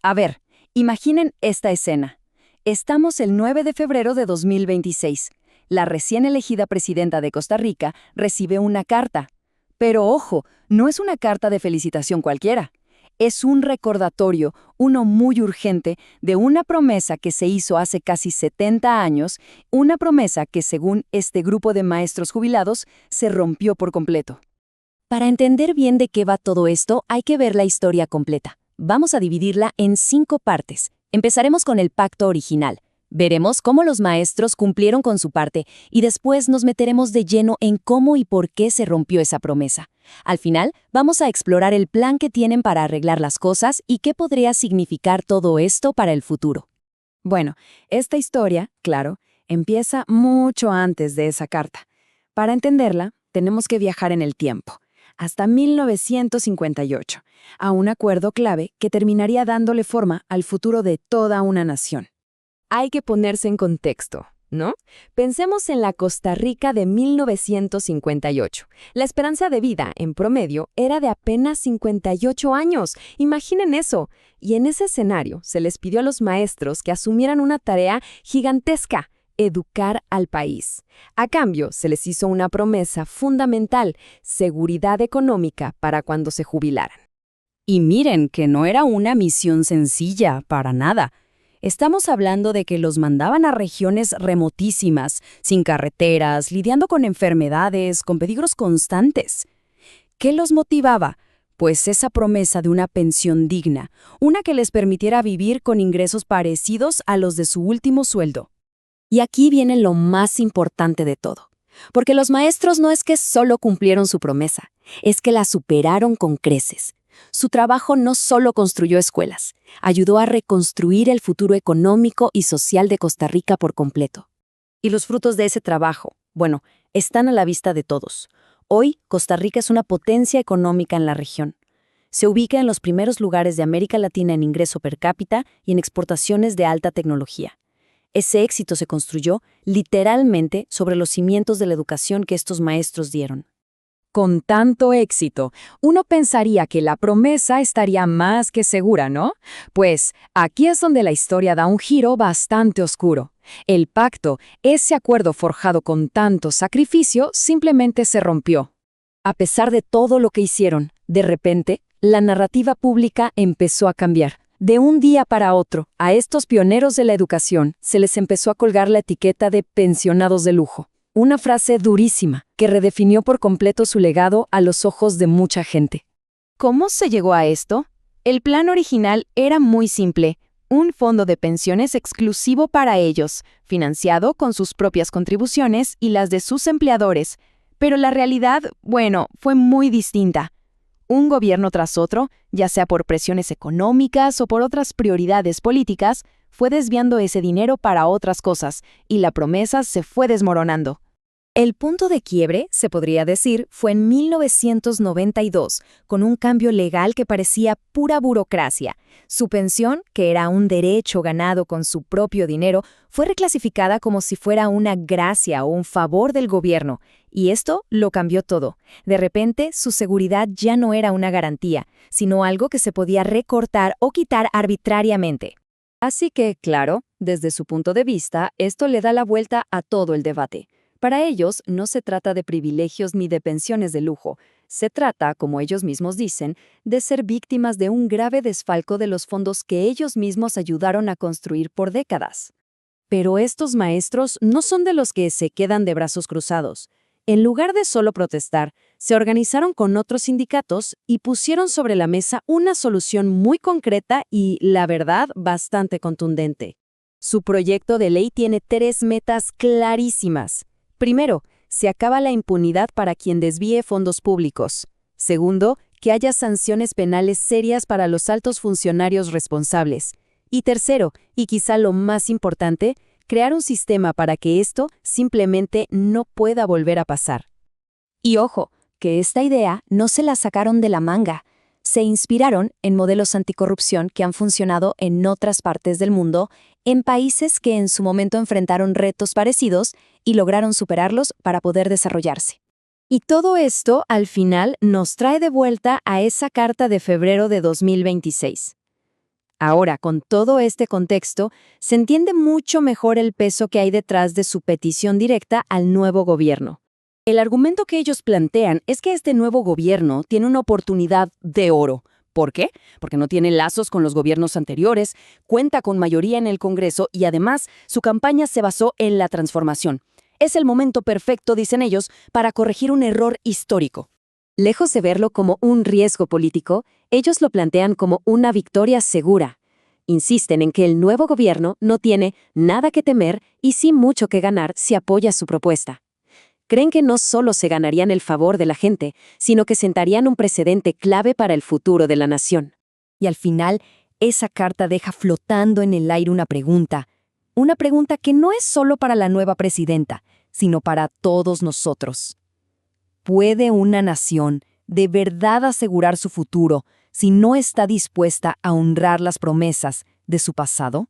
A ver, imaginen esta escena. Estamos el 9 de febrero de 2026. La recién elegida presidenta de Costa Rica recibe una carta. Pero ojo, no es una carta de felicitación cualquiera. Es un recordatorio, uno muy urgente, de una promesa que se hizo hace casi 70 años, una promesa que, según este grupo de maestros jubilados, se rompió por completo. Para entender bien de qué va todo esto, hay que ver la historia completa. Vamos a dividirla en 5 partes. Empezaremos con el pacto original. Veremos cómo los maestros cumplieron con su parte y después nos meteremos de lleno en cómo y por qué se rompió esa promesa. Al final, vamos a explorar el plan que tienen para arreglar las cosas y qué podría significar todo esto para el futuro. Bueno, esta historia, claro, empieza mucho antes de esa carta. Para entenderla, tenemos que viajar en el tiempo, hasta 1958, a un acuerdo clave que terminaría dándole forma al futuro de toda una nación. Hay que ponerse en contexto, ¿no? Pensemos en la Costa Rica de 1958. La esperanza de vida, en promedio, era de apenas 58 años. Imaginen eso. Y en ese escenario se les pidió a los maestros que asumieran una tarea gigantesca: educar al país. A cambio, se les hizo una promesa fundamental: seguridad económica para cuando se jubilaran. Y miren que no era una misión sencilla, para nada. Estamos hablando de que los mandaban a regiones remotísimas, sin carreteras, lidiando con enfermedades, con peligros constantes. ¿Qué los motivaba? Pues esa promesa de una pensión digna, una que les permitiera vivir con ingresos parecidos a los de su último sueldo. Y aquí viene lo más importante de todo. Porque los maestros no es que solo cumplieron su promesa, es que la superaron con creces. Su trabajo no solo construyó escuelas, ayudó a reconstruir el futuro económico y social de Costa Rica por completo. Y los frutos de ese trabajo, bueno, están a la vista de todos. Hoy, Costa Rica es una potencia económica en la región. Se ubica en los primeros lugares de América Latina en ingreso per cápita y en exportaciones de alta tecnología. Ese éxito se construyó, literalmente, sobre los cimientos de la educación que estos maestros dieron. Con tanto éxito, uno pensaría que la promesa estaría más que segura, ¿no? Pues aquí es donde la historia da un giro bastante oscuro. El pacto, ese acuerdo forjado con tanto sacrificio, simplemente se rompió. A pesar de todo lo que hicieron, de repente, la narrativa pública empezó a cambiar. De un día para otro, a estos pioneros de la educación se les empezó a colgar la etiqueta de pensionados de lujo. Una frase durísima que redefinió por completo su legado a los ojos de mucha gente. ¿Cómo se llegó a esto? El plan original era muy simple: un fondo de pensiones exclusivo para ellos, financiado con sus propias contribuciones y las de sus empleadores. Pero la realidad, bueno, fue muy distinta. Un gobierno tras otro, ya sea por presiones económicas o por otras prioridades políticas, fue desviando ese dinero para otras cosas, y la promesa se fue desmoronando. El punto de quiebre, se podría decir, fue en 1992, con un cambio legal que parecía pura burocracia. Su pensión, que era un derecho ganado con su propio dinero, fue reclasificada como si fuera una gracia o un favor del gobierno. Y esto lo cambió todo. De repente, su seguridad ya no era una garantía, sino algo que se podía recortar o quitar arbitrariamente. Así que, claro, desde su punto de vista, esto le da la vuelta a todo el debate. Para ellos, no se trata de privilegios ni de pensiones de lujo. Se trata, como ellos mismos dicen, de ser víctimas de un grave desfalco de los fondos que ellos mismos ayudaron a construir por décadas. Pero estos maestros no son de los que se quedan de brazos cruzados. En lugar de solo protestar, se organizaron con otros sindicatos y pusieron sobre la mesa una solución muy concreta y, la verdad, bastante contundente. Su proyecto de ley tiene 3 metas clarísimas. Primero, se acaba la impunidad para quien desvíe fondos públicos. Segundo, que haya sanciones penales serias para los altos funcionarios responsables. Y tercero, y quizá lo más importante, crear un sistema para que esto simplemente no pueda volver a pasar. Y ojo, que esta idea no se la sacaron de la manga. Se inspiraron en modelos anticorrupción que han funcionado en otras partes del mundo, en países que en su momento enfrentaron retos parecidos y lograron superarlos para poder desarrollarse. Y todo esto, al final, nos trae de vuelta a esa carta de febrero de 2026. Ahora, con todo este contexto, se entiende mucho mejor el peso que hay detrás de su petición directa al nuevo gobierno. El argumento que ellos plantean es que este nuevo gobierno tiene una oportunidad de oro. ¿Por qué? Porque no tiene lazos con los gobiernos anteriores, cuenta con mayoría en el Congreso y además su campaña se basó en la transformación. Es el momento perfecto, dicen ellos, para corregir un error histórico. Lejos de verlo como un riesgo político, ellos lo plantean como una victoria segura. Insisten en que el nuevo gobierno no tiene nada que temer y sí mucho que ganar si apoya su propuesta. Creen que no solo se ganarían el favor de la gente, sino que sentarían un precedente clave para el futuro de la nación. Y al final, esa carta deja flotando en el aire una pregunta que no es solo para la nueva presidenta, sino para todos nosotros. ¿Puede una nación de verdad asegurar su futuro si no está dispuesta a honrar las promesas de su pasado?